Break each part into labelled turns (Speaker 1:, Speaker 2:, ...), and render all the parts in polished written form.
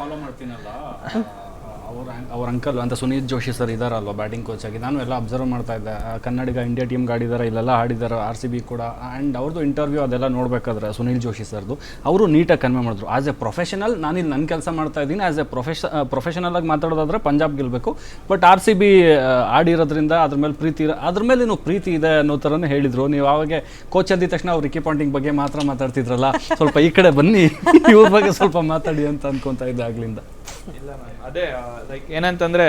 Speaker 1: Follow ಮಾಡ್ತೀನಲ್ಲ ಅವ್ರ uncle ಅಂತ Sunil Joshi sir ಇದ್ದಾರಲ್ವ ಬ್ಯಾಟಿಂಗ್ ಕೋಚ್ ಆಗಿ, ನಾನು ಎಲ್ಲ ಅಬ್ಸರ್ವ್ ಮಾಡ್ತಾ ಇದ್ದೆ. ಕನ್ನಡಿಗ ಇಂಡಿಯಾ ಟೀಮ್ ಆಡಿದ್ದಾರೆ, ಇಲ್ಲೆಲ್ಲ ಆಡಿದ್ದಾರೆ RCB ಕೂಡ. ಆ್ಯಂಡ್ ಅವ್ರದ್ದು ಇಂಟರ್ವ್ಯೂ ಅದೆಲ್ಲ ನೋಡಬೇಕಾದ್ರೆ ಸುನೀಲ್ ಜೋಶಿ ಸರ್ದು ಅವರು ನೀಟಾಗಿ ಕನ್ವೆ ಮಾಡಿದ್ರು. ಆಸ್ ಎ ಪ್ರೊಫೆಷನಲ್ ನಾನಿಲ್ಲಿ ನನ್ನ ಕೆಲಸ ಮಾಡ್ತಾ ಇದ್ದೀನಿ, ಆಸ್ ಎ ಪ್ರೊಫೆಷನಲ್ ಆಗಿ ಮಾತಾಡೋದಾದ್ರೆ ಪಂಜಾಬ್ ಗೆಲ್ಲಬೇಕು, ಬಟ್ RCB ಆಡಿರೋದ್ರಿಂದ ಅದ್ರ ಮೇಲೆ ಇನ್ನೂ ಪ್ರೀತಿ ಇದೆ ಅನ್ನೋ ಥರನೇ ಹೇಳಿದರು. ನೀವು ಆವಾಗ ಕೋಚ್ ಅಂದಿದ ತಕ್ಷಣ ಅವ್ರು ರಿಕಿ ಪಾಂಟಿಂಗ್ ಬಗ್ಗೆ ಮಾತ್ರ ಮಾತಾಡ್ತಿದ್ರಲ್ಲ, ಸ್ವಲ್ಪ ಈ ಕಡೆ ಬನ್ನಿ ಇವ್ರ ಬಗ್ಗೆ ಸ್ವಲ್ಪ ಮಾತಾಡಿ ಅಂತ ಅನ್ಕೊತಾ ಇದ್ದೆ ಆಗ್ಲಿಂದ.
Speaker 2: ಇಲ್ಲ ಮ್ಯಾಮ್, ಅದೇ ಲೈಕ್ ಏನಂತಂದರೆ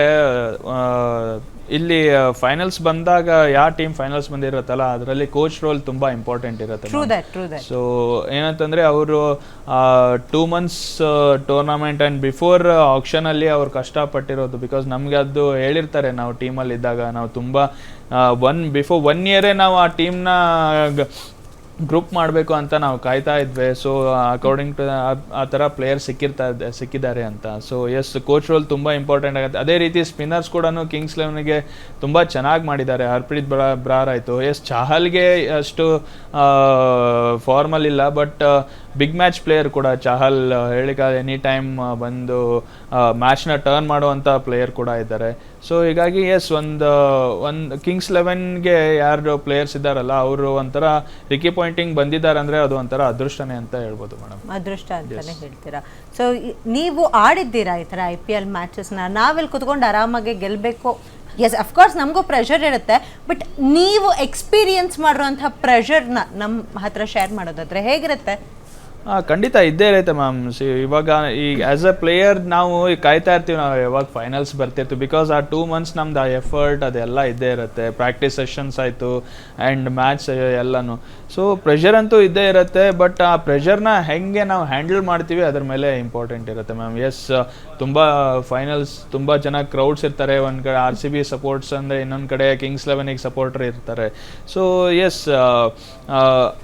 Speaker 2: ಇಲ್ಲಿ ಫೈನಲ್ಸ್ ಬಂದಾಗ ಯಾವ ಟೀಮ್ ಫೈನಲ್ಸ್ ಬಂದಿರುತ್ತಲ್ಲ ಅದರಲ್ಲಿ ಕೋಚ್ ರೋಲ್ ತುಂಬ ಇಂಪಾರ್ಟೆಂಟ್ ಇರುತ್ತೆ. ಸೊ ಏನಂತಂದರೆ ಅವರು 2 months ಟೂರ್ನಮೆಂಟ್ ಆ್ಯಂಡ್ ಬಿಫೋರ್ ಆಕ್ಷನಲ್ಲಿ ಅವ್ರು ಕಷ್ಟಪಟ್ಟಿರೋದು. ಬಿಕಾಸ್ ನಮಗೆ ಅದು ಹೇಳಿರ್ತಾರೆ, ನಾವು ಟೀಮಲ್ಲಿ ಇದ್ದಾಗ ನಾವು ತುಂಬ ಬಿಫೋರ್ 1 year ನಾವು ಆ ಟೀಮ್ನ ಗ್ರೂಪ್ ಮಾಡಬೇಕು ಅಂತ ನಾವು ಕಾಯ್ತಾ ಇದ್ವಿ. ಸೊ ಅಕಾರ್ಡಿಂಗ್ ಟು ಆ ಥರ ಪ್ಲೇಯರ್ ಸಿಕ್ಕಿದ್ದಾರೆ ಅಂತ. ಸೊ ಎಸ್, ಕೋಚ್ ರೋಲ್ ತುಂಬ ಇಂಪಾರ್ಟೆಂಟ್ ಆಗುತ್ತೆ. ಅದೇ ರೀತಿ ಸ್ಪಿನ್ನರ್ಸ್ ಕೂಡ ಕಿಂಗ್ಸ್ 11ಗೆ ತುಂಬ ಚೆನ್ನಾಗಿ ಮಾಡಿದ್ದಾರೆ. ಹರ್ಪ್ರೀತ್ ಬ್ರಾರ್ ಆಯಿತು. ಎಸ್, ಚಹಲ್ಗೆ ಅಷ್ಟು ಫಾರ್ಮಲ್ ಇಲ್ಲ, ಬಟ್ ಬಿಗ್ ಮ್ಯಾಚ್ ಪ್ಲೇಯರ್ ಕೂಡ ಚಹಲ್. ಹೇಳಿಕ ಎನಿ ಟೈಮ್ ಬಂದು ಮ್ಯಾಚ್ನ ಟರ್ನ್ ಮಾಡುವಂಥ ಪ್ಲೇಯರ್ ಕೂಡ ಇದ್ದಾರೆ. ಸೊ ಹೀಗಾಗಿ ಎಸ್, ಒಂದು ಕಿಂಗ್ಸ್ 11ಗೆ ಯಾರು ಪ್ಲೇಯರ್ಸ್ ಇದ್ದಾರಲ್ಲ ಅವರು ಒಂಥರ ರಿಕಿ ಪಾಯಿಂಟಿಂಗ್ ಬಂದಿದ್ದಾರೆ ಅಂದರೆ ಅದು ಒಂಥರ ಅದೃಷ್ಟನೇ ಅಂತ ಹೇಳ್ಬೋದು ಮೇಡಮ್.
Speaker 3: ಅದೃಷ್ಟ ಅಂತಾನೆ ಹೇಳ್ತೀರಾ. ಸೊ ನೀವು ಆಡಿದ್ದೀರಾ ಈ ಥರ IPL ಮ್ಯಾಚಸ್ನ? ನಾವೆಲ್ಲಿ ಕುತ್ಕೊಂಡು ಆರಾಮಾಗಿ ಗೆಲ್ಲಬೇಕು. ಎಸ್, ಅಫ್ಕೋರ್ಸ್ ನಮಗೂ ಪ್ರೆಷರ್ ಇರುತ್ತೆ, ಬಟ್ ನೀವು ಎಕ್ಸ್ಪೀರಿಯನ್ಸ್ ಮಾಡಿರೋಂಥ ಪ್ರೆಷರ್ನ ನಮ್ಮ ಹತ್ರ ಶೇರ್ ಮಾಡೋದಾದ್ರೆ ಹೇಗಿರುತ್ತೆ?
Speaker 2: ಖಂಡಿತ ಇದ್ದೇ ಇರುತ್ತೆ ಮ್ಯಾಮ್. ಇವಾಗ ಈಗ ಆ್ಯಸ್ ಎ ಪ್ಲೇಯರ್ ನಾವು ಕಾಯ್ತಾ ಇರ್ತೀವಿ, ನಾವು ಯಾವಾಗ ಫೈನಲ್ಸ್ ಬರ್ತಿರ್ತೀವಿ. ಬಿಕಾಸ್ ಆ 2 months ನಮ್ದು ಆ ಎಫರ್ಟ್ ಅದೆಲ್ಲ ಇದ್ದೇ ಇರುತ್ತೆ. ಪ್ರಾಕ್ಟೀಸ್ ಸೆಷನ್ಸ್ ಆಯಿತು ಆ್ಯಂಡ್ ಮ್ಯಾಚ್ ಎಲ್ಲನೂ. ಸೊ ಪ್ರೆಷರ್ ಅಂತೂ ಇದ್ದೇ ಇರುತ್ತೆ, ಬಟ್ ಆ ಪ್ರೆಷರ್ನ ಹೆಂಗೆ ನಾವು ಹ್ಯಾಂಡಲ್ ಮಾಡ್ತೀವಿ ಅದ್ರ ಮೇಲೆ ಇಂಪಾರ್ಟೆಂಟ್ ಇರುತ್ತೆ ಮ್ಯಾಮ್. ಎಸ್, ತುಂಬ ಫೈನಲ್ಸ್ ತುಂಬ ಜನ ಕ್ರೌಡ್ಸ್ ಇರ್ತಾರೆ. ಒಂದು ಕಡೆ RCB ಸಪೋರ್ಟ್ಸ್ ಅಂದರೆ, ಇನ್ನೊಂದು ಕಡೆ ಕಿಂಗ್ಸ್ 11ಗೆ ಸಪೋರ್ಟರ್ ಇರ್ತಾರೆ. ಸೊ ಎಸ್,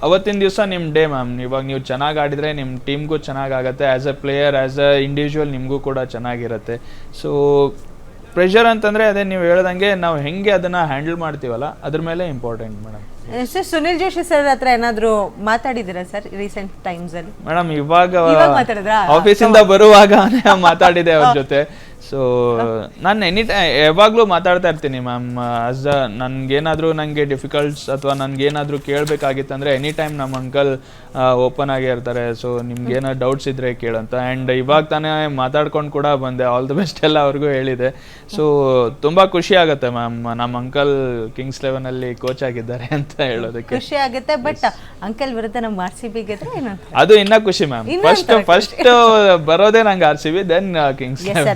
Speaker 2: ಅವತ್ತಿನ ದಿವಸ ನಿಮ್ಮ ಡೇ ಮ್ಯಾಮ್. ಇವಾಗ ನೀವು ಚೆನ್ನಾಗಿ ಆಡಿದರೆ ನಿಮ್ಮ ಟೀಮ್ಗೂ ಚೆನ್ನಾಗಾಗತ್ತೆ. As A player, as A individual ನಿಮಗೂ ಕೂಡ ಚೆನ್ನಾಗಿರುತ್ತೆ. ಸೊ ಪ್ರೆಷರ್ ಅಂತಂದರೆ ಅದೇ ನೀವು ಹೇಳ್ದಂಗೆ ನಾವು ಹೆಂಗೆ ಅದನ್ನು ಹ್ಯಾಂಡಲ್ ಮಾಡ್ತೀವಲ್ಲ ಅದ್ರ ಮೇಲೆ important madam.
Speaker 3: Sir, Sunil Joshi sir ಹತ್ರ ಏನಾದರೂ ಮಾತಾಡಿದ್ದೀರಾ ಸರ್ ರೀಸೆಂಟ್ ಟೈಮ್ಸಲ್ಲಿ?
Speaker 2: ಮೇಡಮ್ ಇವಾಗ
Speaker 3: ಮಾತಾಡಿದ್ರಾ?
Speaker 2: ಆಫೀಸಿಂದ ಬರುವಾಗ ಮಾತಾಡಿದೆ ಅವ್ರ ಜೊತೆ. ಸೊ ನಾನು ಯಾವಾಗಲೂ ಮಾತಾಡ್ತಾ ಇರ್ತೀನಿ ಮ್ಯಾಮ್. ಆಸ್ ನನಗೆ ಡಿಫಿಕಲ್ಟ್ಸ್ ಅಥವಾ ನನಗೇನಾದರೂ ಕೇಳಬೇಕಾಗಿತ್ತಂದರೆ ಎನಿ ಟೈಮ್ ನಮ್ಮ ಅಂಕಲ್ ಓಪನ್ ಆಗೇ ಇರ್ತಾರೆ. ಸೊ ನಿಮ್ಗೇನಾದ್ರು ಡೌಟ್ಸ್ ಇದ್ದರೆ ಕೇಳಂತ. ಆ್ಯಂಡ್ ಇವಾಗ ತಾನೇ ಮಾತಾಡ್ಕೊಂಡು ಕೂಡ ಬಂದೆ. ಆಲ್ ದಿ ಬೆಸ್ಟ್ ಎಲ್ಲ ಅವ್ರಿಗೂ ಹೇಳಿದೆ. ಸೊ ತುಂಬ ಖುಷಿ ಆಗುತ್ತೆ ಮ್ಯಾಮ್, ನಮ್ಮ ಅಂಕಲ್ ಕಿಂಗ್ಸ್ 11ಅಲ್ಲಿ ಕೋಚ್ ಆಗಿದ್ದಾರೆ ಅಂತ ಹೇಳೋದಕ್ಕೆ
Speaker 3: ಖುಷಿ ಆಗುತ್ತೆ. ಬಟ್ ಅಂಕಲ್ ವಿರುದ್ಧ ನಮ್ಮ RCB ಗೆದ್ರೆ
Speaker 2: ಅದು ಇನ್ನೂ ಖುಷಿ ಮ್ಯಾಮ್. ಫಸ್ಟ್ ಬರೋದೇ ನಂಗೆ RCB, ದೆನ್ ಕಿಂಗ್ಸ್ 11.